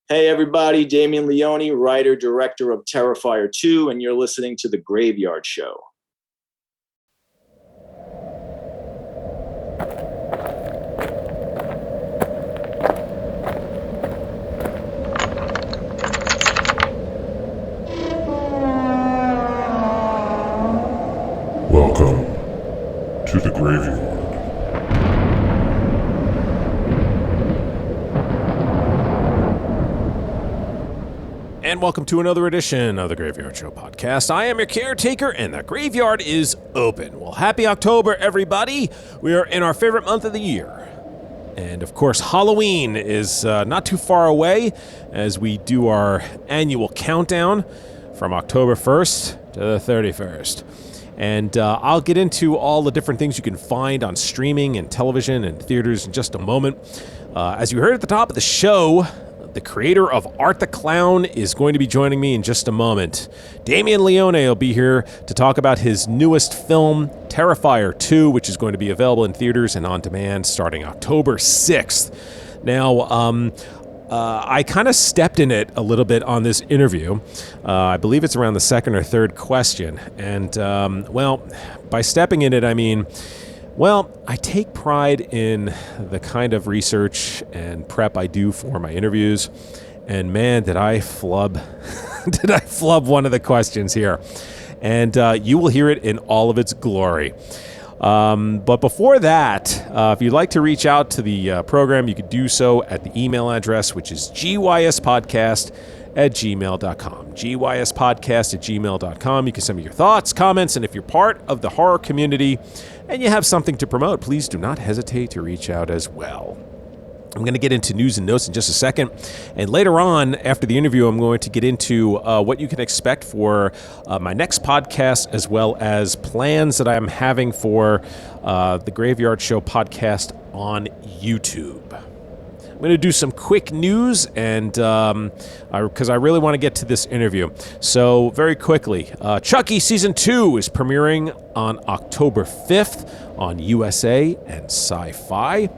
Hey everybody, Damien Leone, writer, director of Terrifier 2, and you're listening to The Graveyard Show. Welcome to The Graveyard. And welcome to another edition of the Graveyard Show podcast. I am your caretaker, and the graveyard is open. Well, happy October, everybody. We are in our favorite month of the year. And, of course, Halloween is not too far away as we do our annual countdown from October 1st to the 31st. And I'll get into all the different things you can find on streaming and television and theaters in just a moment. As you heard at the top of the show, the creator of Art the Clown is going to be joining me in just a moment. Damien Leone will be here to talk about his newest film, Terrifier 2, which is going to be available in theaters and on demand starting October 6th. Now, I kind of stepped in it a little bit on this interview. I believe it's around the second or third question. And, by stepping in it, I mean, I take pride in the kind of research and prep I do for my interviews. And man, did I flub one of the questions here. And you will hear it in all of its glory. But before that, if you'd like to reach out to the program, you could do so at the email address, which is gyspodcast@gmail.com. gyspodcast@gmail.com. You can send me your thoughts, comments, and if you're part of the horror community and you have something to promote, please do not hesitate to reach out as well. I'm going to get into news and notes in just a second. And later on, after the interview, I'm going to get into what you can expect for my next podcast, as well as plans that I'm having for the Graveyard Show podcast on YouTube. I'm going to do some quick news, and because I really want to get to this interview. So very quickly, Chucky Season 2 is premiering on October 5th on USA and Sci-Fi.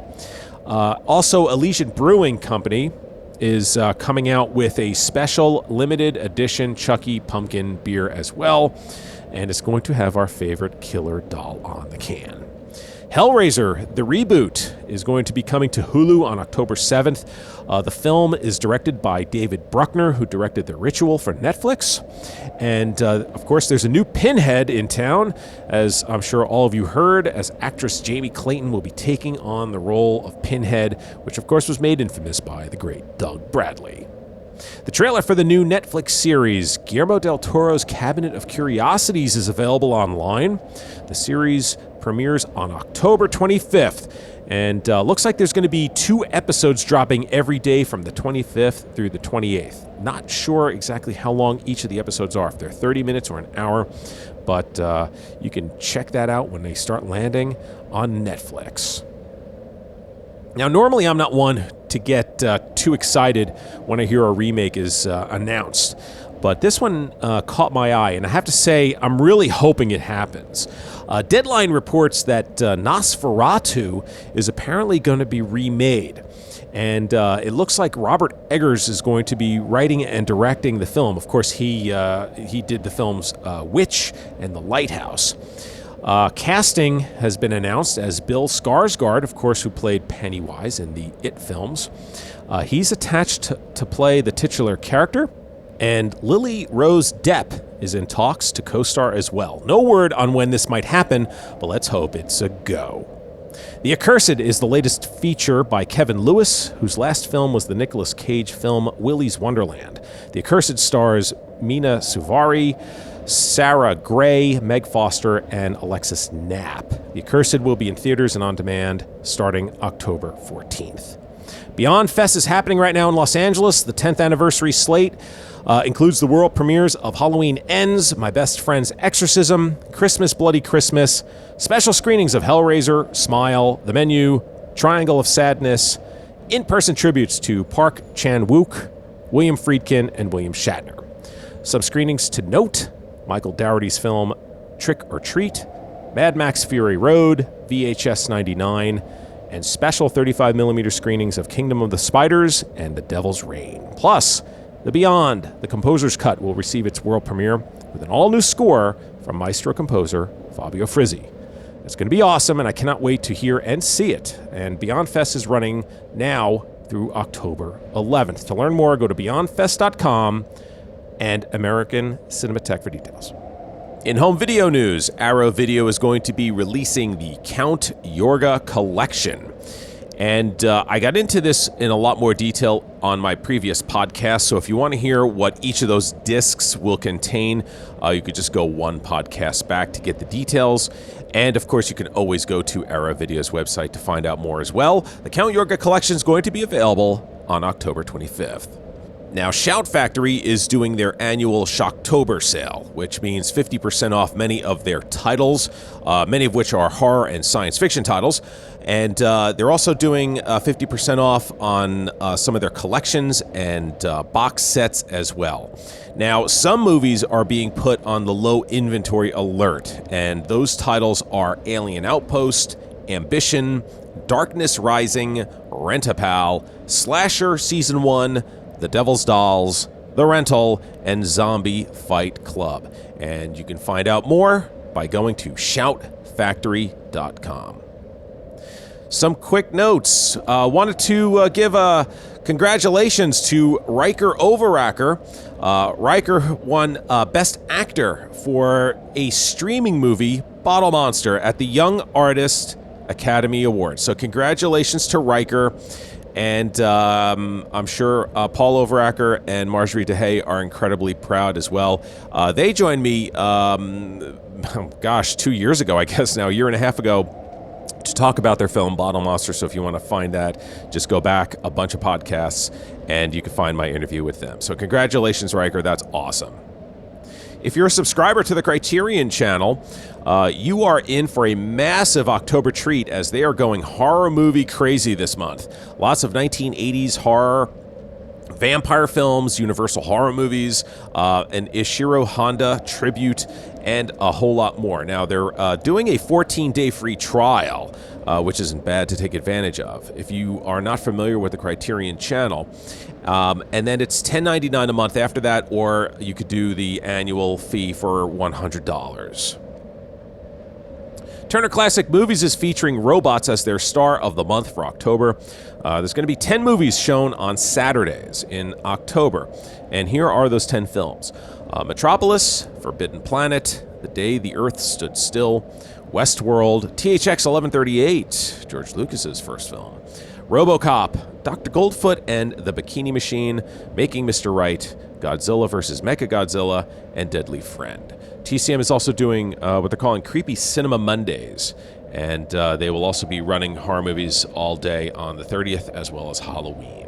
Also, Elysian Brewing Company is coming out with a special limited edition Chucky pumpkin beer as well, and it's going to have our favorite killer doll on the can. Hellraiser, the reboot, is going to be coming to Hulu on October 7th. The film is directed by David Bruckner, who directed The Ritual for Netflix. And, of course, there's a new Pinhead in town, as I'm sure all of you heard, as actress Jamie Clayton will be taking on the role of Pinhead, which, of course, was made infamous by the great Doug Bradley. The trailer for the new Netflix series, Guillermo del Toro's Cabinet of Curiosities, is available online. The series premieres on October 25th, and looks like there's going to be 2 episodes dropping every day from the 25th through the 28th. Not sure exactly how long each of the episodes are, if they're 30 minutes or an hour, but you can check that out when they start landing on Netflix. Now, normally I'm not one to get too excited when I hear a remake is announced, but this one caught my eye, and I have to say I'm really hoping it happens. Deadline reports that Nosferatu is apparently going to be remade, and it looks like Robert Eggers is going to be writing and directing the film. Of course, he did the films Witch and The Lighthouse. Casting has been announced as Bill Skarsgård, of course, who played Pennywise in the It films. He's attached to play the titular character, and Lily Rose Depp is in talks to co-star as well. No word on when this might happen, but let's hope it's a go. The Accursed is the latest feature by Kevin Lewis, whose last film was the Nicolas Cage film Willy's Wonderland. The Accursed stars Mina Suvari, Sarah Gray, Meg Foster, and Alexis Knapp. The Accursed will be in theaters and on demand starting October 14th. Beyond Fest is happening right now in Los Angeles. The 10th anniversary slate includes the world premieres of Halloween Ends, My Best Friend's Exorcism, Christmas Bloody Christmas, special screenings of Hellraiser, Smile, The Menu, Triangle of Sadness, in-person tributes to Park Chan-wook, William Friedkin, and William Shatner. Some screenings to note: Michael Dougherty's film Trick or Treat, Mad Max Fury Road, VHS 99, and special 35mm screenings of Kingdom of the Spiders and The Devil's Reign. Plus, The Beyond, the composer's cut, will receive its world premiere with an all-new score from maestro composer Fabio Frizzi. It's going to be awesome, and I cannot wait to hear and see it. And Beyond Fest is running now through October 11th. To learn more, go to beyondfest.com and American Cinematheque for details. In home video news, Arrow Video is going to be releasing the Count Yorga collection. And I got into this in a lot more detail on my previous podcast, so if you want to hear what each of those discs will contain, you could just go one podcast back to get the details. And, of course, you can always go to Arrow Video's website to find out more as well. The Count Yorga collection is going to be available on October 25th. Now, Shout Factory is doing their annual Shocktober sale, which means 50% off many of their titles, many of which are horror and science fiction titles. And they're also doing 50% off on some of their collections and box sets as well. Now, some movies are being put on the low inventory alert, and those titles are Alien Outpost, Ambition, Darkness Rising, Rent-A-Pal, Slasher Season 1, The Devil's Dolls, The Rental, and Zombie Fight Club. And you can find out more by going to shoutfactory.com. Some quick notes. Wanted to give congratulations to Riker Overacker. Riker won Best Actor for a streaming movie, Bottle Monster, at the Young Artist Academy Awards. So congratulations to Riker. And I'm sure Paul Overacker and Marjorie DeHay are incredibly proud as well. They joined me, 2 years ago, I guess now, a year and a half ago, to talk about their film Bottle Monster. So if you want to find that, just go back a bunch of podcasts and you can find my interview with them. So congratulations, Riker. That's awesome. If you're a subscriber to the Criterion channel, you are in for a massive October treat as they are going horror movie crazy this month. Lots of 1980s horror, vampire films, Universal horror movies, an Ishiro Honda tribute, and a whole lot more. Now, they're doing a 14-day free trial, which isn't bad to take advantage of. If you are not familiar with the Criterion channel, and then it's $10.99 a month after that, or you could do the annual fee for $100. Turner Classic Movies is featuring robots as their star of the month for October. There's going to be 10 movies shown on Saturdays in October. And here are those 10 films. Metropolis, Forbidden Planet, The Day the Earth Stood Still, Westworld, THX 1138, George Lucas's first film, RoboCop, Dr. Goldfoot and the Bikini Machine, Making Mr. Right, Godzilla vs. Mechagodzilla, and Deadly Friend. TCM is also doing what they're calling Creepy Cinema Mondays, and they will also be running horror movies all day on the 30th as well as Halloween.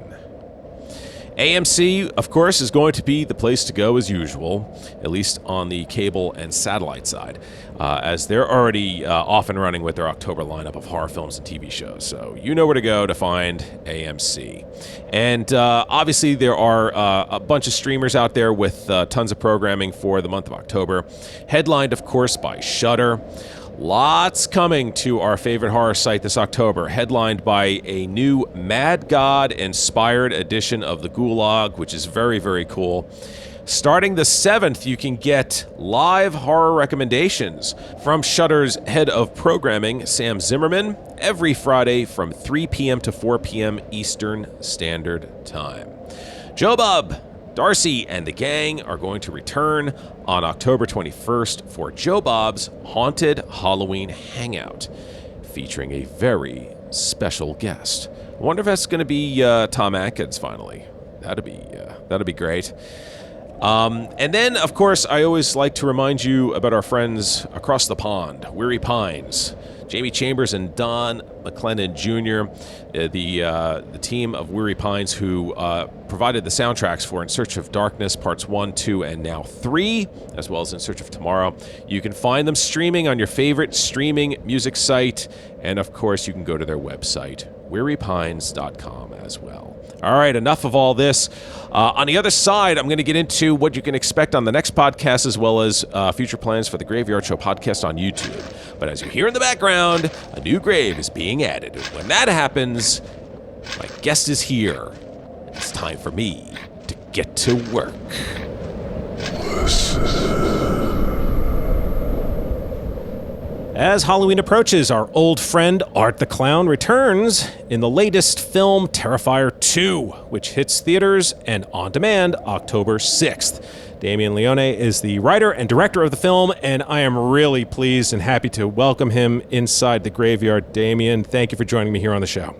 AMC, of course, is going to be the place to go as usual, at least on the cable and satellite side, as they're already off and running with their October lineup of horror films and TV shows. So you know where to go to find AMC. And obviously there are a bunch of streamers out there with tons of programming for the month of October, headlined, of course, by Shudder. Lots coming to our favorite horror site this October, headlined by a new Mad God-inspired edition of The Gulag, which is very, very cool. Starting the 7th, you can get live horror recommendations from Shudder's head of programming, Sam Zimmerman, every Friday from 3 p.m. to 4 p.m. Eastern Standard Time. Joe Bob, Darcy, and the gang are going to return on October 21st for Joe Bob's Haunted Halloween Hangout, featuring a very special guest. I wonder if that's going to be Tom Atkins finally. That'd be great. And then, of course, I always like to remind you about our friends across the pond, Weary Pines. Jamie Chambers and Don McLennan Jr., the team of Weary Pines who provided the soundtracks for In Search of Darkness, Parts 1, 2, and now 3, as well as In Search of Tomorrow. You can find them streaming on your favorite streaming music site, and of course, you can go to their website, wearypines.com as well. All right, enough of all this. On the other side, I'm going to get into what you can expect on the next podcast, as well as future plans for the Graveyard Show podcast on YouTube. But as you hear in the background, a new grave is being added. When that happens, my guest is here. It's time for me to get to work. As Halloween approaches, our old friend Art the Clown returns in the latest film Terrifier 2, which hits theaters and on demand October 6th. Damien Leone is the writer and director of the film, and I am really pleased and happy to welcome him inside the graveyard. Damien, thank you for joining me here on the show.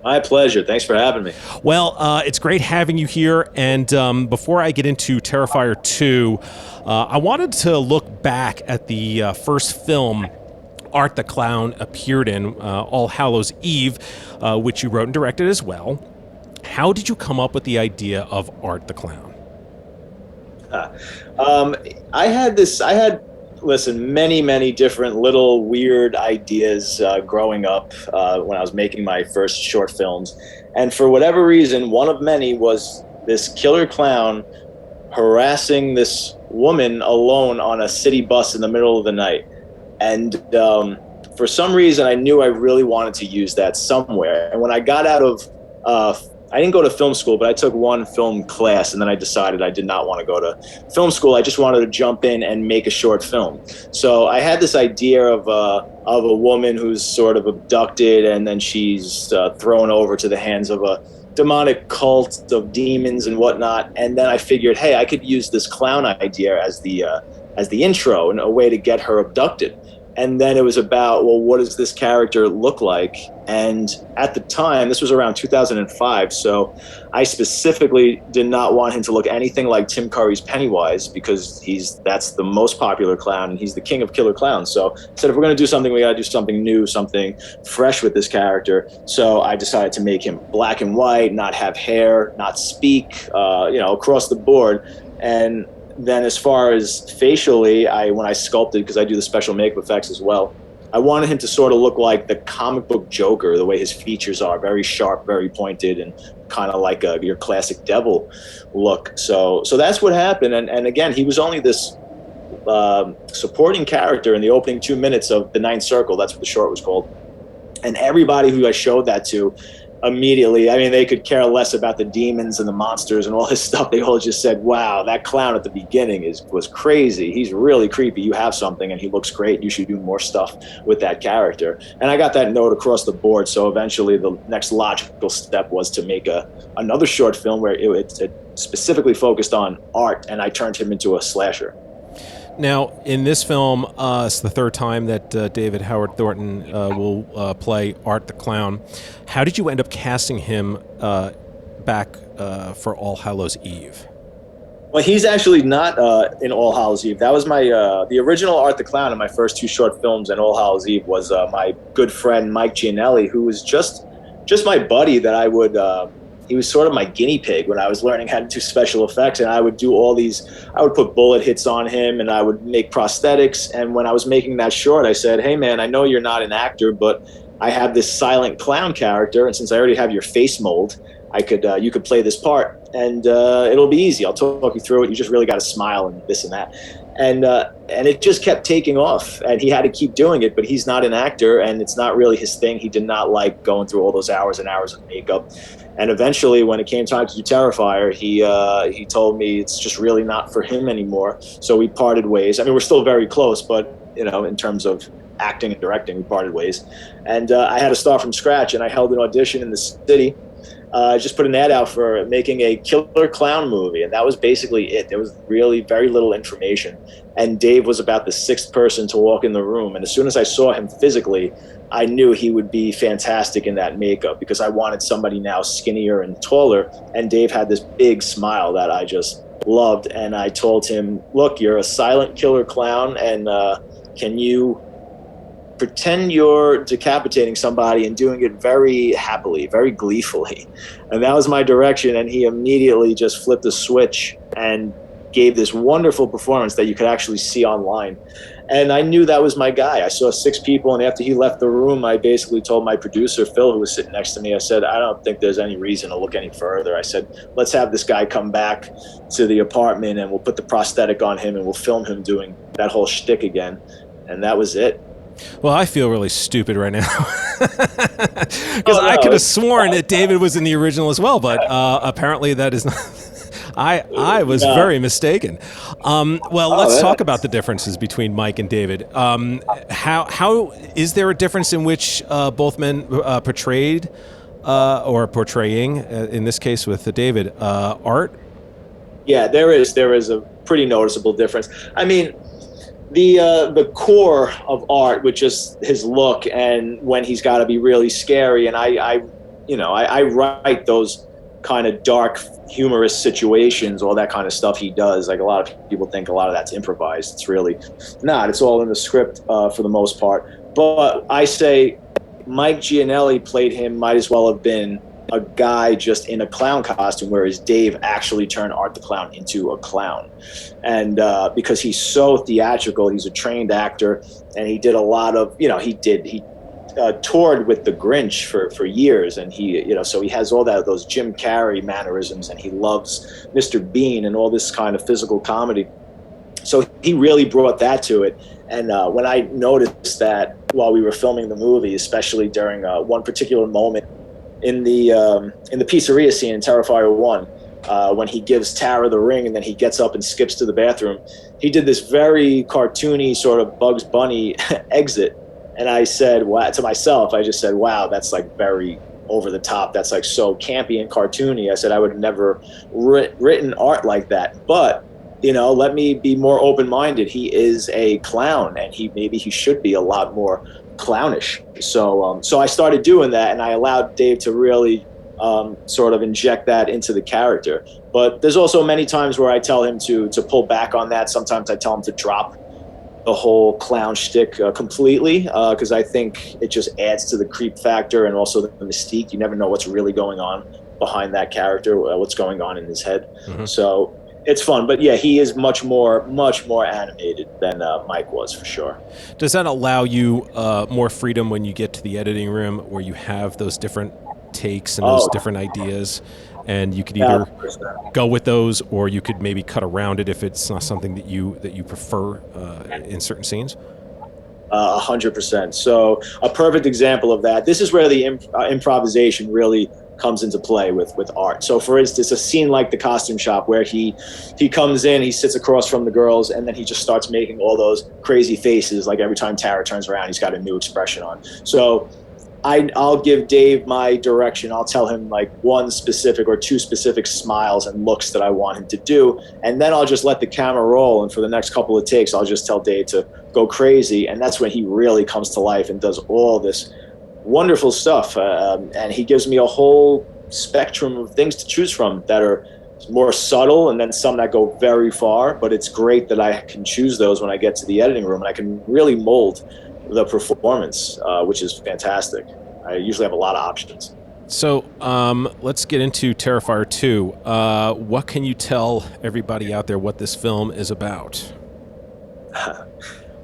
My pleasure. Thanks for having me. Well, it's great having you here, and before I get into Terrifier 2, I wanted to look back at the first film Art the Clown appeared in, All Hallows Eve, which you wrote and directed as well. How did you come up with the idea of Art the Clown? I had many different little weird ideas growing up when I was making my first short films. And for whatever reason, one of many was this killer clown harassing this woman alone on a city bus in the middle of the night. And for some reason, I knew I really wanted to use that somewhere. And when I got out of I didn't go to film school, but I took one film class, and then I decided I did not want to go to film school. I just wanted to jump in and make a short film. So I had this idea of a woman who's sort of abducted, and then she's thrown over to the hands of a demonic cult of demons and whatnot. And then I figured, hey, I could use this clown idea as the intro and a way to get her abducted. And then it was about, well, what does this character look like? And at the time, this was around 2005, so I specifically did not want him to look anything like Tim Curry's Pennywise, because that's the most popular clown, and he's the king of killer clowns. So I said, if we're going to do something, we got to do something new, something fresh with this character. So I decided to make him black and white, not have hair, not speak, across the board. And then as far as facially, when I sculpted, because I do the special makeup effects as well, I wanted him to sort of look like the comic book Joker, the way his features are, very sharp, very pointed, and kind of like your classic devil look. So that's what happened. And again, he was only this supporting character in the opening 2 minutes of The Ninth Circle. That's what the short was called. And everybody who I showed that to, immediately, I mean, they could care less about the demons and the monsters and all this stuff. They all just said, wow, that clown at the beginning was crazy. He's really creepy. You have something, and he looks great. You should do more stuff with that character. And I got that note across the board. So eventually the next logical step was to make another short film where it specifically focused on Art, and I turned him into a slasher. Now, in this film, it's the third time that David Howard Thornton will play Art the Clown. How did you end up casting him back for All Hallows Eve? Well, he's actually not in All Hallows Eve. That was the original Art the Clown in my first two short films in All Hallows Eve was my good friend Mike Gianelli, who was just my buddy that I would... he was sort of my guinea pig when I was learning how to do special effects, and I would do I would put bullet hits on him, and I would make prosthetics. And when I was making that short, I said, hey man, I know you're not an actor, but I have this silent clown character, and since I already have your face mold, you could play this part, and it'll be easy. I'll talk you through it. You just really got to smile and this and that. And it just kept taking off, and he had to keep doing it, but he's not an actor, and it's not really his thing. He did not like going through all those hours and hours of makeup. And eventually, when it came time to do Terrifier, he told me it's just really not for him anymore. So we parted ways. I mean, we're still very close, but in terms of acting and directing, we parted ways. And I had to start from scratch, and I held an audition in the city. I just put an ad out for making a killer clown movie, and that was basically it. There was really very little information, and Dave was about the sixth person to walk in the room. And as soon as I saw him physically, I knew he would be fantastic in that makeup, because I wanted somebody now skinnier and taller, and Dave had this big smile that I just loved. And I told him, look, you're a silent killer clown, and can you pretend you're decapitating somebody and doing it very happily, very gleefully? And that was my direction, and he immediately just flipped the switch and gave this wonderful performance that you could actually see online. And I knew that was my guy. I saw 6 people, and after he left the room, I basically told my producer, Phil, who was sitting next to me, I said, I don't think there's any reason to look any further. I said, let's have this guy come back to the apartment, and we'll put the prosthetic on him, and we'll film him doing that whole shtick again. And that was it. Well, I feel really stupid right now because I could have sworn that David was in the original as well, but apparently that is not. I was very mistaken. Let's talk about the differences between Mike and David. How is there a difference in which both men portrayed or portraying, in this case with David, Art? Yeah, there is a pretty noticeable difference. I mean, the core of Art, which is his look and when he's got to be really scary, and I write those kind of dark, humorous situations, all that kind of stuff he does. Like, a lot of people think a lot of that's improvised. It's really not. It's all in the script for the most part. But I say Mike Gianelli played him might as well have been a guy just in a clown costume, whereas Dave actually turned Art the Clown into a clown. And because he's so theatrical, he's a trained actor, and he did a lot of, he toured with the Grinch for years, and so he has all those Jim Carrey mannerisms, and he loves Mr. Bean and all this kind of physical comedy. So he really brought that to it. And when I noticed that while we were filming the movie, especially during one particular moment in the pizzeria scene in Terrifier 1, when he gives Tara the ring and then he gets up and skips to the bathroom, he did this very cartoony sort of Bugs Bunny exit. And I said, wow, to myself, I just said, wow, that's like very over the top. That's like so campy and cartoony. I said, I would have never written Art like that. But, let me be more open-minded. He is a clown, and maybe he should be a lot more clownish. So I started doing that, and I allowed Dave to really sort of inject that into the character. But there's also many times where I tell him to pull back on that. Sometimes I tell him to drop the whole clown shtick completely, because I think it just adds to the creep factor and also the mystique. You never know what's really going on behind that character, what's going on in his head. Mm-hmm. So it's fun. But yeah, he is much more animated than Mike was, for sure. Does that allow you more freedom when you get to the editing room, where you have those different takes and those different ideas, and you could either go with those, or you could maybe cut around it if it's not something that you prefer in certain scenes? 100%. So a perfect example of that. This is where the improvisation really comes into play with Art. So for instance, a scene like the costume shop where he comes in, he sits across from the girls, and then he just starts making all those crazy faces. Like every time Tara turns around, he's got a new expression on. So I'll give Dave my direction. I'll tell him like one specific or two specific smiles and looks that I want him to do. And then I'll just let the camera roll. And for the next couple of takes, I'll just tell Dave to go crazy. And that's when he really comes to life and does all this wonderful stuff. And he gives me a whole spectrum of things to choose from that are more subtle, and then some that go very far. But it's great that I can choose those when I get to the editing room, and I can really mold the performance, which is fantastic. I usually have a lot of options. So let's get into Terrifier 2. What can you tell everybody out there what this film is about?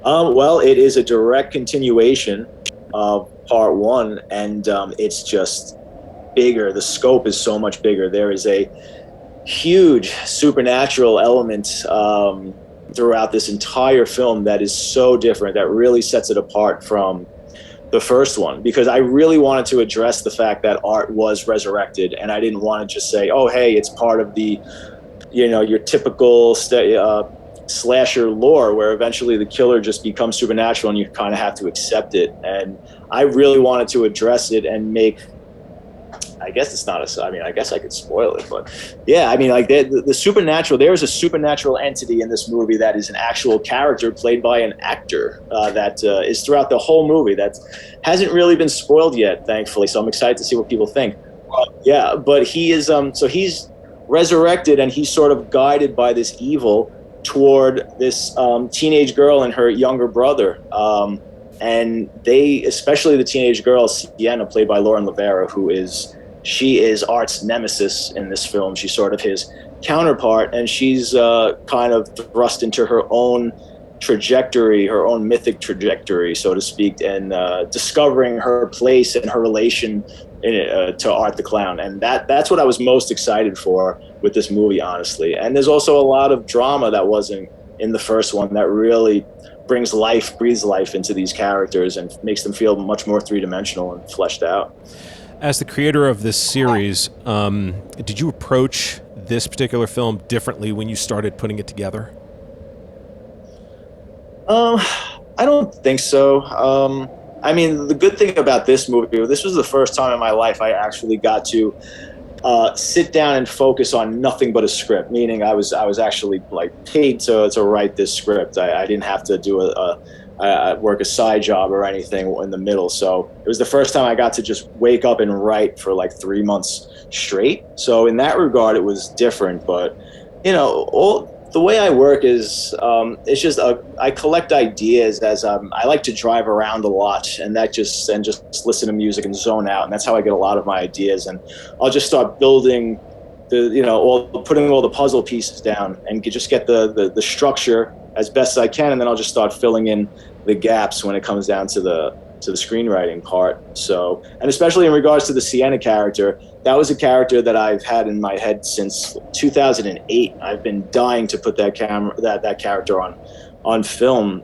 Well, it is a direct continuation of part 1, and it's just bigger. The scope is so much bigger. There is a huge supernatural element throughout this entire film that is so different, that really sets it apart from the first one, because I really wanted to address the fact that Art was resurrected, and I didn't want to just say, oh, hey, it's part of the, your typical slasher lore where eventually the killer just becomes supernatural and you kind of have to accept it. And I really wanted to address it and make, I guess it's not I guess I could spoil it, but yeah, like the supernatural, there is a supernatural entity in this movie that is an actual character played by an actor that is throughout the whole movie that hasn't really been spoiled yet, thankfully. So I'm excited to see what people think. Yeah, but he is, so he's resurrected, and he's sort of guided by this evil toward this teenage girl and her younger brother. And they, especially the teenage girl, Sienna, played by Lauren Levera, who is she is Art's nemesis in this film. She's sort of his counterpart, and she's kind of thrust into her own trajectory, her own mythic trajectory, so to speak, and discovering her place and her relation to Art the Clown. And that's what I was most excited for with this movie, honestly. And there's also a lot of drama that wasn't in the first one that really breathes life into these characters and makes them feel much more three-dimensional and fleshed out. As the creator of this series, did you approach this particular film differently when you started putting it together? I don't think so. I mean, the good thing about this movie, this was the first time in my life I actually got to sit down and focus on nothing but a script. Meaning, I was actually like paid to write this script. I didn't have to do work a side job or anything in the middle. So it was the first time I got to just wake up and write for like 3 months straight. So in that regard, it was different. But the way I work is it's just I collect ideas as I like to drive around a lot, and just listen to music and zone out, and that's how I get a lot of my ideas. And I'll just start building putting all the puzzle pieces down and just get the structure as best as I can, and then I'll just start filling in the gaps when it comes down to the screenwriting part. So, and especially in regards to the Sienna character, that was a character that I've had in my head since 2008. I've been dying to put that character on film,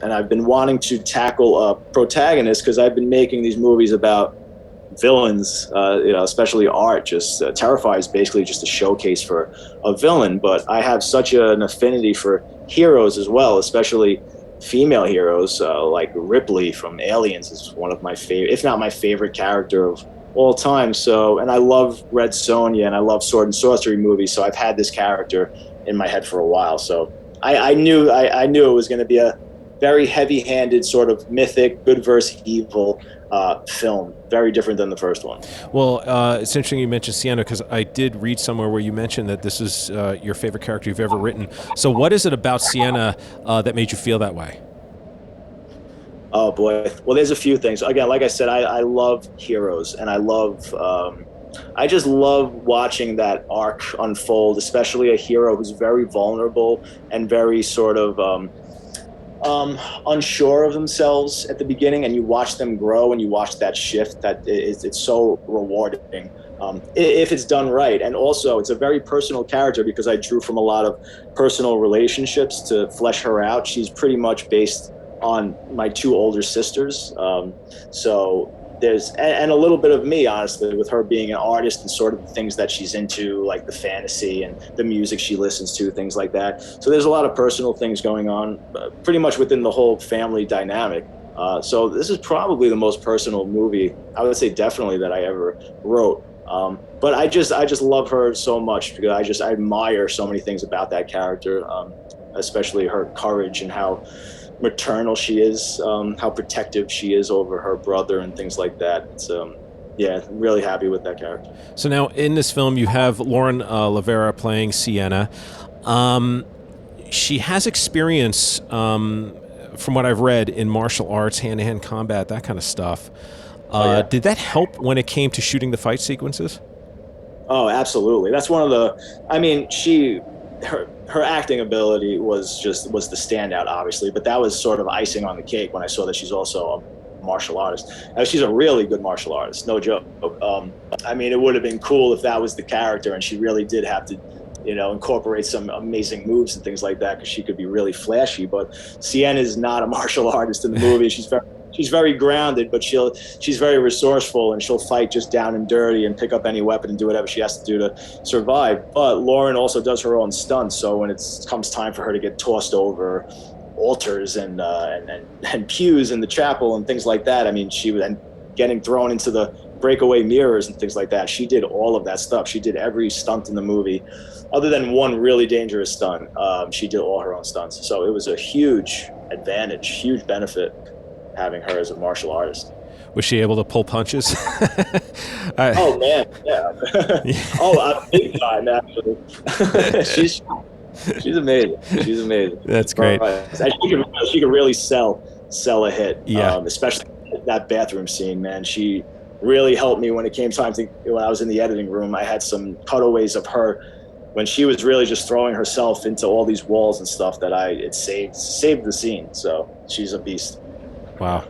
and I've been wanting to tackle a protagonist because I've been making these movies about villains, especially Art. Just Terrifier is basically just a showcase for a villain, but I have such an affinity for heroes as well, especially female heroes, like Ripley from Aliens is one of my favorite, if not my favorite character of all time. So, and I love Red Sonja and I love sword and sorcery movies. So I've had this character in my head for a while. So I knew it was going to be a very heavy-handed sort of mythic, good versus evil film. Very different than the first one. Well, it's interesting you mentioned Sienna because I did read somewhere where you mentioned that this is your favorite character you've ever written. So what is it about Sienna that made you feel that way? Oh boy. Well, there's a few things. Again, like I said, I love heroes, and I just love watching that arc unfold, especially a hero who's very vulnerable and very sort of unsure of themselves at the beginning, and you watch them grow and you watch that shift. It's so rewarding if it's done right. And also, it's a very personal character because I drew from a lot of personal relationships to flesh her out. She's pretty much based on my two older sisters. So there's and a little bit of me, honestly, with her being an artist and sort of the things that she's into, like the fantasy and the music she listens to, things like that. So there's a lot of personal things going on pretty much within the whole family dynamic. So this is probably the most personal movie, I would say definitely, that I ever wrote. But I just love her so much because I admire so many things about that character, especially her courage and how maternal she is, how protective she is over her brother and things like that. So yeah, I'm really happy with that character. So now in this film you have Lauren Lavera playing Sienna. She has experience, from what I've read, in martial arts, hand-to-hand combat, that kind of stuff. Yeah. Did that help when it came to shooting the fight sequences? Oh, absolutely. That's one of her acting ability was the standout, obviously, but that was sort of icing on the cake when I saw that she's also a martial artist. She's a really good martial artist, no joke. I mean, it would have been cool if that was the character and she really did have to, incorporate some amazing moves and things like that, because she could be really flashy. But Sienna is not a martial artist in the movie. She's very grounded, but she's very resourceful, and she'll fight just down and dirty and pick up any weapon and do whatever she has to do to survive. But Lauren also does her own stunts, so when it comes time for her to get tossed over altars and pews in the chapel and things like that, I mean, and getting thrown into the breakaway mirrors and things like that, she did all of that stuff. She did every stunt in the movie, other than one really dangerous stunt. She did all her own stunts, so it was a huge advantage, huge benefit having her as a martial artist. Was she able to pull punches? Oh man, yeah. Big time, actually. she's amazing. She's amazing. That's great. She could really sell a hit. Yeah. Especially that bathroom scene, man. She really helped me when it came time to, when I was in the editing room. I had some cutaways of her when she was really just throwing herself into all these walls and stuff that it saved the scene. So she's a beast. Wow.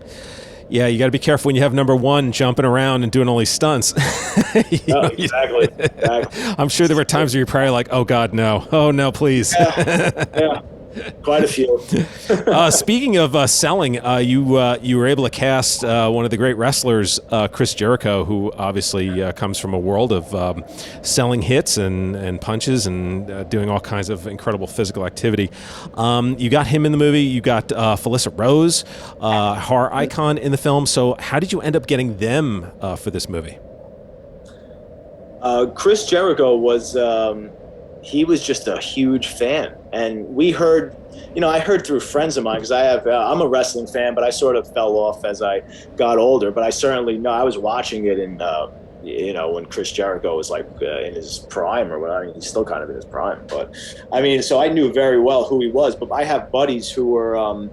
Yeah, you got to be careful when you have number one jumping around and doing all these stunts. Exactly. I'm sure there were times where you're probably like, "Oh God, no! Oh no, please!" Yeah. Quite a few. Speaking of selling, you were able to cast one of the great wrestlers, Chris Jericho, who obviously comes from a world of selling hits and punches and doing all kinds of incredible physical activity. You got him in the movie. You got Felissa Rose, horror icon, in the film. So how did you end up getting them for this movie? Chris Jericho was... he was just a huge fan, and we heard, I heard through friends of mine, because I'm a wrestling fan, but I sort of fell off as I got older. But I certainly know I was watching it in, when Chris Jericho was like in his prime or whatever. I mean, he's still kind of in his prime, but I mean, so I knew very well who he was. But I have buddies who were,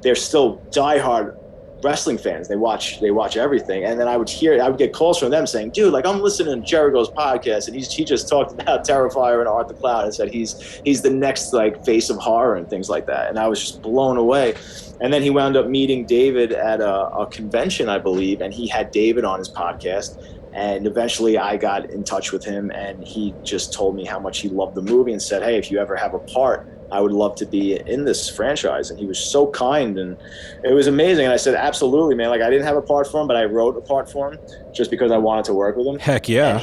they're still diehard wrestling fans. They watch everything. And then I would get calls from them saying, dude, like, I'm listening to Jericho's podcast, and he just talked about Terrifier and Art the Clown and said he's the next like face of horror and things like that. And I was just blown away. And then he wound up meeting David at a convention, I believe, and he had David on his podcast. And eventually I got in touch with him, and he just told me how much he loved the movie and said, hey, if you ever have a part, I would love to be in this franchise. And he was so kind, and it was amazing. And I said, absolutely, man. Like, I didn't have a part for him, but I wrote a part for him just because I wanted to work with him. Heck yeah.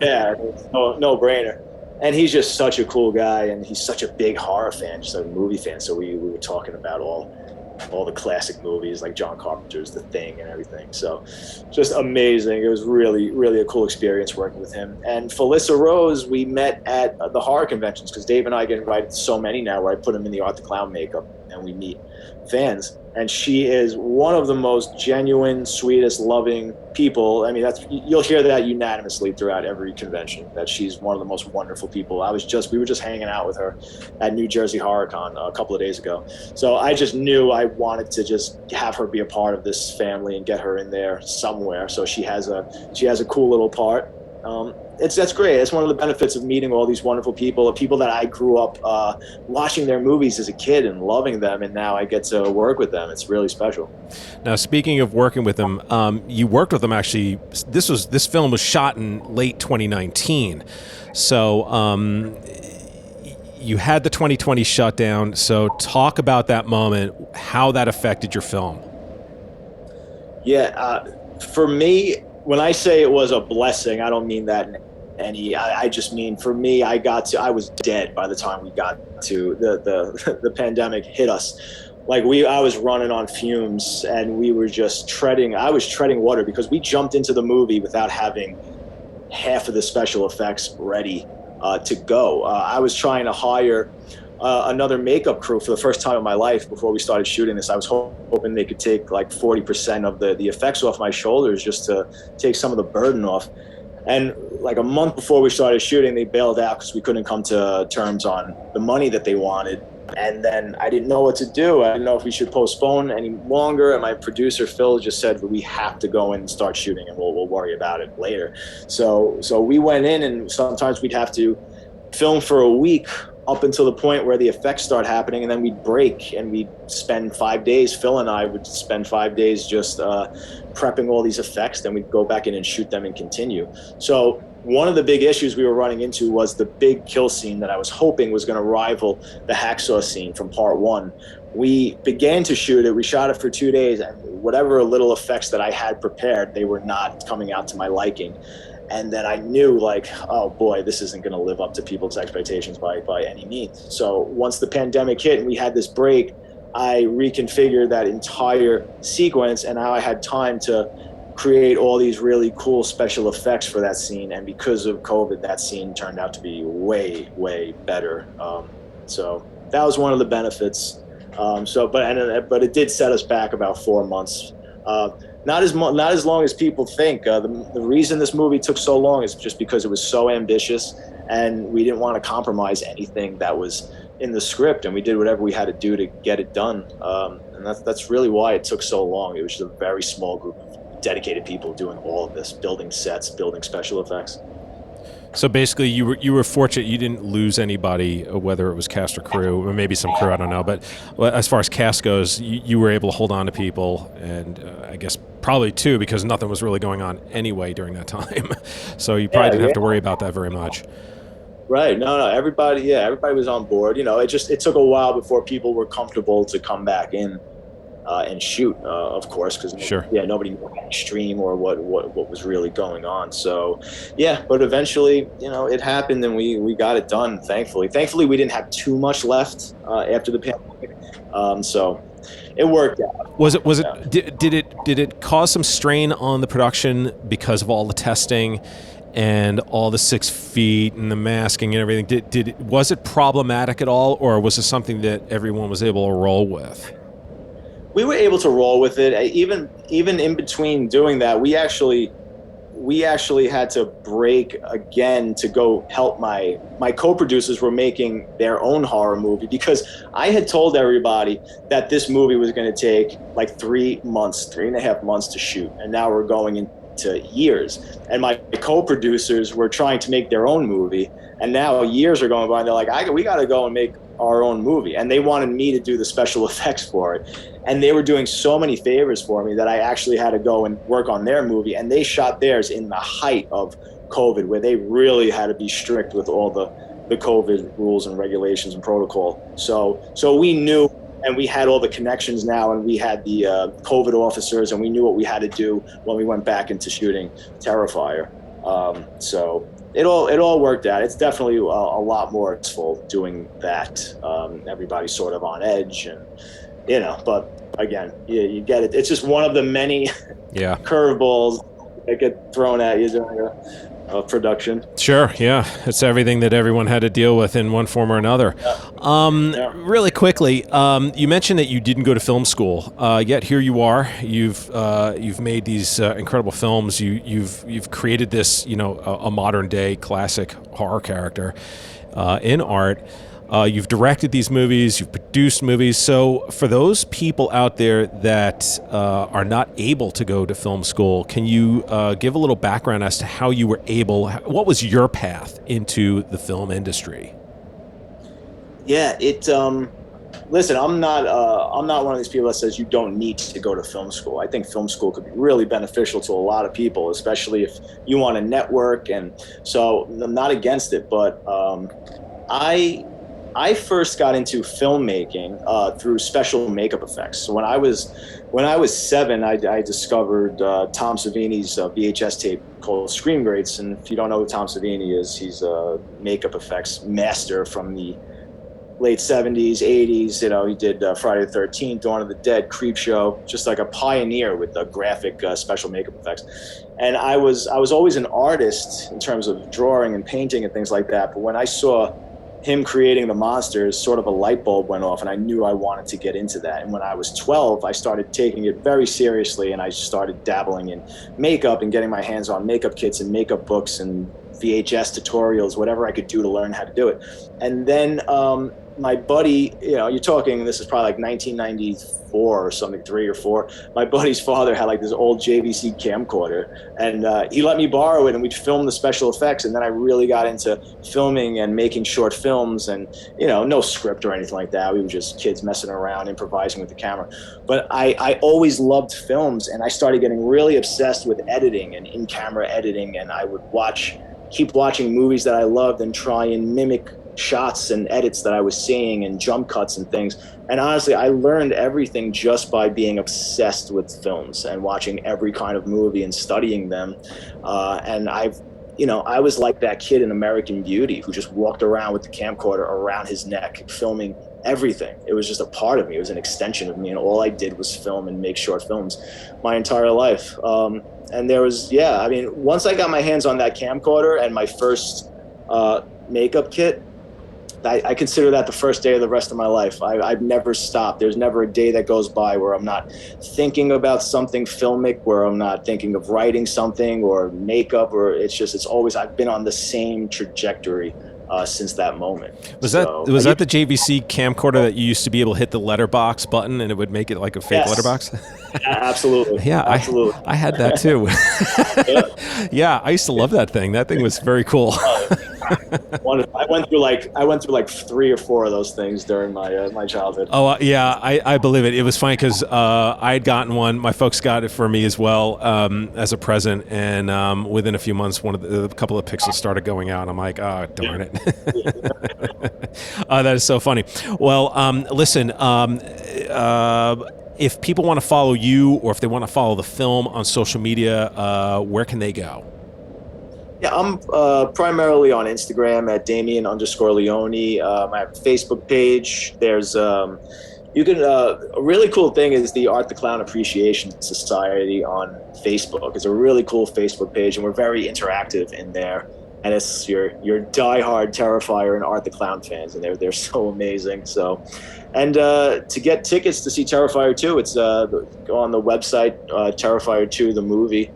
Yeah, no brainer. And he's just such a cool guy, and he's such a big horror fan, just a movie fan. So we were talking about all the classic movies like John Carpenter's The Thing and everything. So just amazing. It was really, really a cool experience working with him. And Felissa Rose, we met at the horror conventions, because Dave and I get invited to so many now where I put him in the Art the Clown makeup and we meet fans. And she is one of the most genuine, sweetest, loving people. I mean, you'll hear that unanimously throughout every convention, that she's one of the most wonderful people. We were just hanging out with her at New Jersey HorrorCon a couple of days ago. So I just knew I wanted to just have her be a part of this family and get her in there somewhere. So she has a cool little part. That's great. It's one of the benefits of meeting all these wonderful people that I grew up watching their movies as a kid and loving them, and now I get to work with them. It's really special. Now, speaking of working with them, you worked with them actually. This film was shot in late 2019, so you had the 2020 shutdown. So talk about that moment, how that affected your film. Yeah, for me, when I say it was a blessing, I don't mean that I just mean, for me, I was dead by the time we got to the pandemic hit us. Like, I was running on fumes, and we were just I was treading water, because we jumped into the movie without having half of the special effects ready to go. I was trying to hire another makeup crew for the first time in my life before we started shooting this. I was hoping they could take like 40% of the effects off my shoulders, just to take some of the burden off. And like a month before we started shooting, they bailed out because we couldn't come to terms on the money that they wanted. And then I didn't know what to do. I didn't know if we should postpone any longer. And my producer, Phil, just said, we have to go in and start shooting, and we'll worry about it later. So we went in, and sometimes we'd have to film for a week up until the point where the effects start happening, and then we'd break, and we'd spend 5 days. Phil and I would spend 5 days just prepping all these effects. Then we'd go back in and shoot them and continue. So one of the big issues we were running into was the big kill scene that I was hoping was going to rival the hacksaw scene from part one. We began to shoot it. We shot it for 2 days, and whatever little effects that I had prepared, they were not coming out to my liking. And then I knew, like, oh boy, this isn't going to live up to people's expectations by any means. So once the pandemic hit and we had this break, I reconfigured that entire sequence, and now I had time to create all these really cool special effects for that scene. And because of COVID, that scene turned out to be way, way better. So that was one of the benefits. But it did set us back about 4 months. Not as long as people think. The reason this movie took so long is just because it was so ambitious, and we didn't want to compromise anything that was in the script, and we did whatever we had to do to get it done. And that's really why it took so long. It was just a very small group dedicated people doing all of this, building sets, building special effects. So basically, you were fortunate you didn't lose anybody, whether it was cast or crew, or maybe some crew, I don't know. But as far as cast goes, you were able to hold on to people, and I guess probably too, because nothing was really going on anyway during that time. So you probably didn't have to worry about that very much. Right. No, everybody was on board. It took a while before people were comfortable to come back in and shoot, of course, because nobody knew how extreme or what was really going on. So, but eventually, it happened, and we got it done. Thankfully, we didn't have too much left after the pandemic, so it worked out. Did it cause some strain on the production because of all the testing and all the 6 feet and the masking and everything? Was it problematic at all, or was it something that everyone was able to roll with? We were able to roll with it. Even in between doing that, we actually had to break again to go help my co-producers were making their own horror movie, because I had told everybody that this movie was going to take like 3.5 months to shoot, and now we're going into years. And my co-producers were trying to make their own movie, and now years are going by, and they're like, we got to go and make our own movie, and they wanted me to do the special effects for it, and they were doing so many favors for me that I actually had to go and work on their movie, and they shot theirs in the height of COVID, where they really had to be strict with all the COVID rules and regulations and protocol. So we knew, and we had all the connections now, and we had the COVID officers, and we knew what we had to do when we went back into shooting Terrifier. So it all worked out. It's definitely a lot more stressful doing that. Everybody's sort of on edge, and but again, you get it. It's just one of the many curveballs that get thrown at you during a production. Sure, yeah. It's everything that everyone had to deal with in one form or another. Really quickly, you mentioned that you didn't go to film school, yet here you are. You've made these incredible films. You've created this, a modern day classic horror character in art. You've directed these movies, you've produced movies. So for those people out there that are not able to go to film school, can you give a little background as to how you were able, what was your path into the film industry? Yeah, listen, I'm not one of these people that says you don't need to go to film school. I think film school could be really beneficial to a lot of people, especially if you want to network. And so I'm not against it, but I first got into filmmaking through special makeup effects. So when I was 7, I discovered Tom Savini's VHS tape called Scream Greats. And if you don't know who Tom Savini is, he's a makeup effects master from the late 70s, 80s. He did Friday the 13th, Dawn of the Dead, Creepshow, just like a pioneer with the graphic special makeup effects. And I was always an artist in terms of drawing and painting and things like that. But when I saw him creating the monsters, sort of a light bulb went off, and I knew I wanted to get into that. And when I was 12, I started taking it very seriously, and I started dabbling in makeup and getting my hands on makeup kits and makeup books and VHS tutorials, whatever I could do to learn how to do it. And then my buddy, you're talking, this is probably like 1994 or something, 3 or 4. My buddy's father had like this old JVC camcorder, and he let me borrow it, and we'd film the special effects. And then I really got into filming and making short films, and no script or anything like that. We were just kids messing around, improvising with the camera. But I always loved films, and I started getting really obsessed with editing and in-camera editing, and I would keep watching movies that I loved and try and mimic shots and edits that I was seeing and jump cuts and things. And honestly, I learned everything just by being obsessed with films and watching every kind of movie and studying them. And I was like that kid in American Beauty who just walked around with the camcorder around his neck, filming everything. It was just a part of me. It was an extension of me. And all I did was film and make short films my entire life. And there was, once I got my hands on that camcorder and my first makeup kit, I consider that the first day of the rest of my life. I've never stopped. There's never a day that goes by where I'm not thinking about something filmic, where I'm not thinking of writing something or makeup, or it's always, I've been on the same trajectory since that moment. Was that the JVC camcorder that you used to be able to hit the letterbox button and it would make it like a fake letterbox? Absolutely. Yeah, Absolutely. I had that too. Yeah. Yeah, I used to love that thing. That thing was very cool. I went through like 3 or 4 of those things during my childhood. Oh, yeah, I believe it. It was funny because I had gotten one. My folks got it for me as well as a present, and within a few months, a couple of pixels started going out. I'm like, oh, darn it. That is so funny. Well, listen, if people want to follow you or if they want to follow the film on social media, where can they go? Yeah, I'm primarily on Instagram at Damien_Leone. I have a Facebook page. There's you can a really cool thing is the Art the Clown Appreciation Society on Facebook. It's a really cool Facebook page, and we're very interactive in there. And it's your diehard Terrifier and Art the Clown fans, and they're so amazing. So, and to get tickets to see Terrifier 2, it's go on the website Terrifier 2 the movie.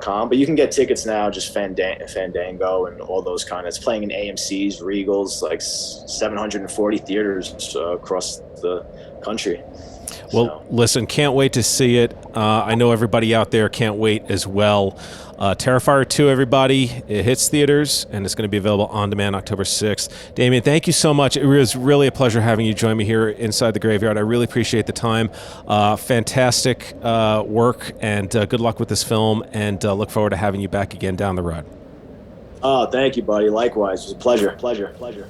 .com, but you can get tickets now, just Fandango and all those kind of. It's playing in AMC's, Regals, like 740 theaters across the country. Well, listen, can't wait to see it. I know everybody out there can't wait as well. Terrifier 2, everybody. It hits theaters, and it's going to be available on demand October 6th. Damien, thank you so much. It was really a pleasure having you join me here inside the graveyard. I really appreciate the time. Fantastic work, and good luck with this film, and look forward to having you back again down the road. Oh, thank you, buddy. Likewise. It was a pleasure.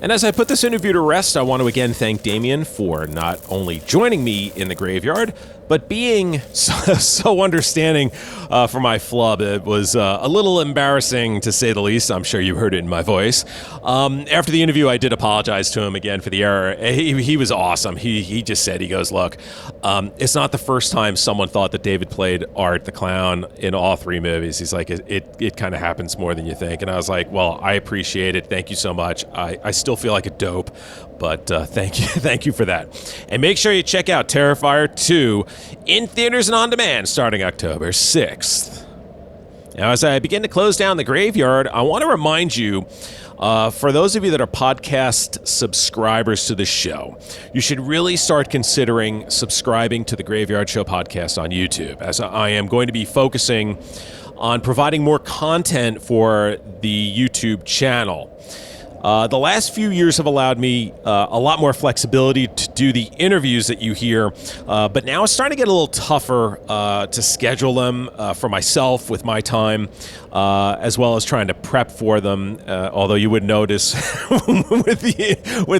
And as I put this interview to rest, I want to again thank Damien for not only joining me in the graveyard, but being so understanding for my flub. It was a little embarrassing, to say the least. I'm sure you heard it in my voice. After the interview, I did apologize to him again for the error. He was awesome. He just said, he goes, look, it's not the first time someone thought that David played Art the Clown in all 3 movies. He's like, it kind of happens more than you think. And I was like, well, I appreciate it. Thank you so much. I still feel like a dope, but thank you for that. And make sure you check out Terrifier 2 in theaters and on demand starting October 6th. Now, as I begin to close down the graveyard, I want to remind you, for those of you that are podcast subscribers to the show, you should really start considering subscribing to the Graveyard Show podcast on YouTube, as I am going to be focusing on providing more content for the YouTube channel. The last few years have allowed me a lot more flexibility to do the interviews that you hear, but now it's starting to get a little tougher to schedule them for myself with my time, as well as trying to prep for them, although you would notice with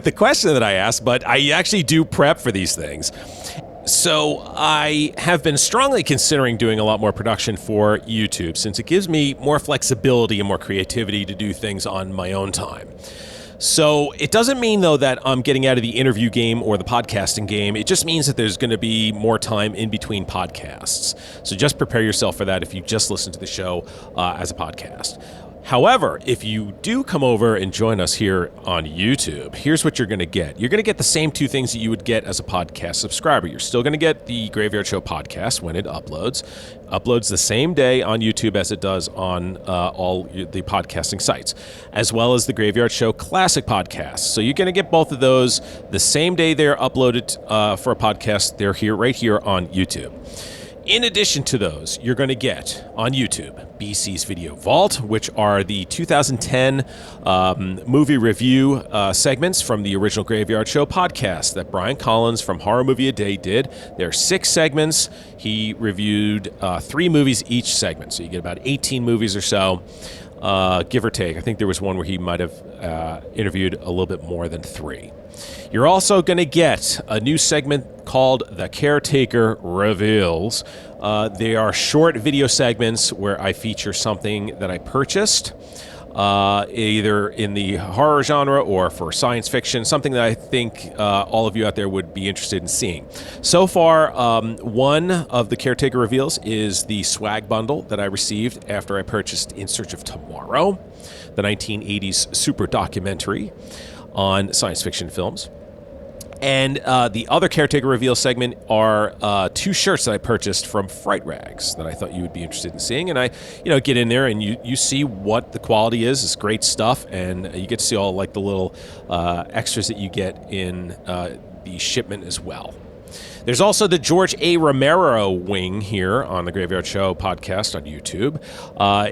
the question that I asked, but I actually do prep for these things. So I have been strongly considering doing a lot more production for YouTube, since it gives me more flexibility and more creativity to do things on my own time. So it doesn't mean, though, that I'm getting out of the interview game or the podcasting game. It just means that there's going to be more time in between podcasts. So just prepare yourself for that if you just listen to the show as a podcast. However, if you do come over and join us here on YouTube, here's what you're going to get. You're going to get the same 2 things that you would get as a podcast subscriber. You're still going to get the Graveyard Show podcast when it uploads. Uploads the same day on YouTube as it does on all the podcasting sites, as well as the Graveyard Show Classic podcast. So you're going to get both of those the same day they're uploaded for a podcast. They're here, right here on YouTube. In addition to those, you're going to get on YouTube BC's Video Vault, which are the 2010 movie review segments from the original Graveyard Show podcast that Brian Collins from Horror Movie A Day did. There are 6 segments. He reviewed 3 movies each segment, so you get about 18 movies or so, give or take. I think there was one where he might have interviewed a little bit more than 3. You're also going to get a new segment called The Caretaker Reveals. They are short video segments where I feature something that I purchased, either in the horror genre or for science fiction, something that I think all of you out there would be interested in seeing. So far, one of the Caretaker Reveals is the swag bundle that I received after I purchased In Search of Tomorrow, the 1980s super documentary on science fiction films. And the other Caretaker Reveal segment are 2 shirts that I purchased from Fright Rags that I thought you would be interested in seeing. And I, get in there and you see what the quality is. It's great stuff, and you get to see all like the little extras that you get in the shipment as well. There's also the George A. Romero wing here on the Graveyard Show podcast on YouTube.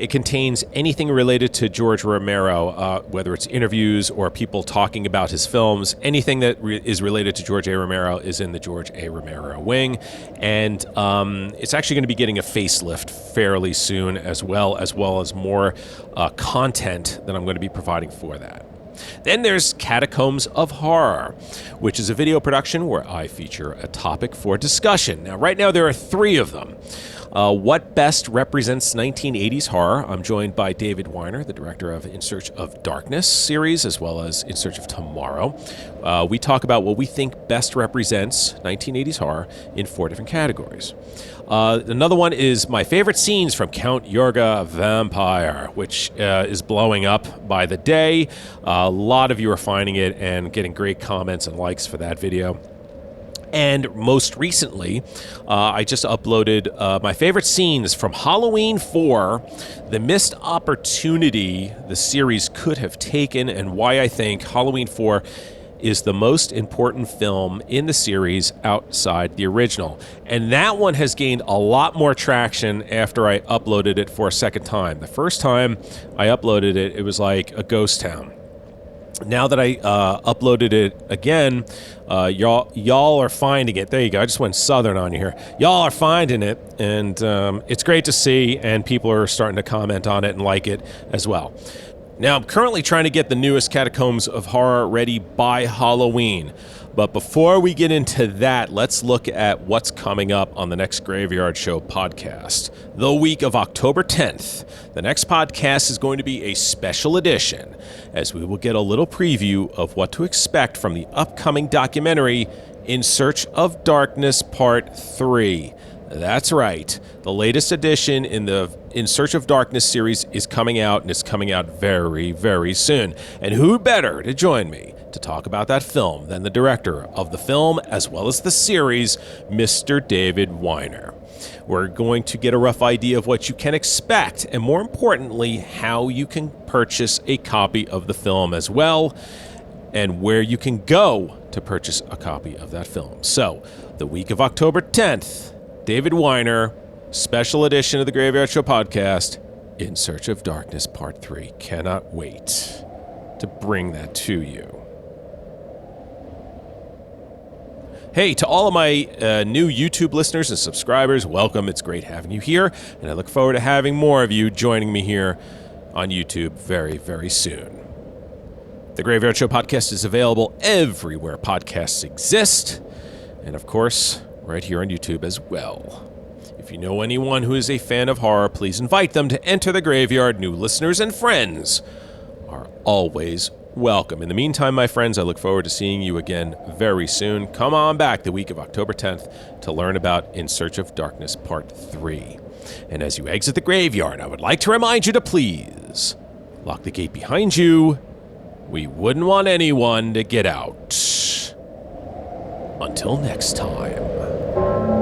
It contains anything related to George Romero, whether it's interviews or people talking about his films. Anything that is related to George A. Romero is in the George A. Romero wing. And it's actually going to be getting a facelift fairly soon, as well as more content that I'm going to be providing for that. Then there's Catacombs of Horror, which is a video production where I feature a topic for discussion. Now, right now there are 3 of them. What best represents 1980s horror? I'm joined by David Weiner, the director of In Search of Darkness series, as well as In Search of Tomorrow. We talk about what we think best represents 1980s horror in 4 different categories. Another one is my favorite scenes from Count Yorga Vampire, which is blowing up by the day. A lot of you are finding it and getting great comments and likes for that video. And most recently, I just uploaded my favorite scenes from Halloween 4, the missed opportunity the series could have taken, and why I think Halloween 4 is the most important film in the series outside the original. And that one has gained a lot more traction after I uploaded it for a second time. The first time I uploaded it, it was like a ghost town. Now that I uploaded it again, y'all are finding it. There you go. I just went Southern on you here. Y'all are finding it, and it's great to see, and people are starting to comment on it and like it as well. Now, I'm currently trying to get the newest Catacombs of Horror ready by Halloween. But before we get into that, let's look at what's coming up on the next Graveyard Show podcast. The week of October 10th, the next podcast is going to be a special edition, as we will get a little preview of what to expect from the upcoming documentary In Search of Darkness Part 3. That's right. The latest edition in the In Search of Darkness series is coming out, and it's coming out very, very soon. And who better to join me to talk about that film than the director of the film as well as the series, Mr. David Weiner. We're going to get a rough idea of what you can expect, and more importantly, how you can purchase a copy of the film as well, and where you can go to purchase a copy of that film. So, the week of October 10th, David Weiner, special edition of the Graveyard Show podcast, In Search of Darkness Part 3. Cannot wait to bring that to you. Hey, to all of my new YouTube listeners and subscribers, welcome. It's great having you here, and I look forward to having more of you joining me here on YouTube very, very soon. The Graveyard Show podcast is available everywhere podcasts exist, and of course, right here on YouTube as well. If you know anyone who is a fan of horror, please invite them to enter the graveyard. New listeners and friends are always welcome. In the meantime, my friends, I look forward to seeing you again very soon. Come on back the week of October 10th to learn about In Search of Darkness Part 3. And as you exit the graveyard, I would like to remind you to please lock the gate behind you. We wouldn't want anyone to get out. Until next time.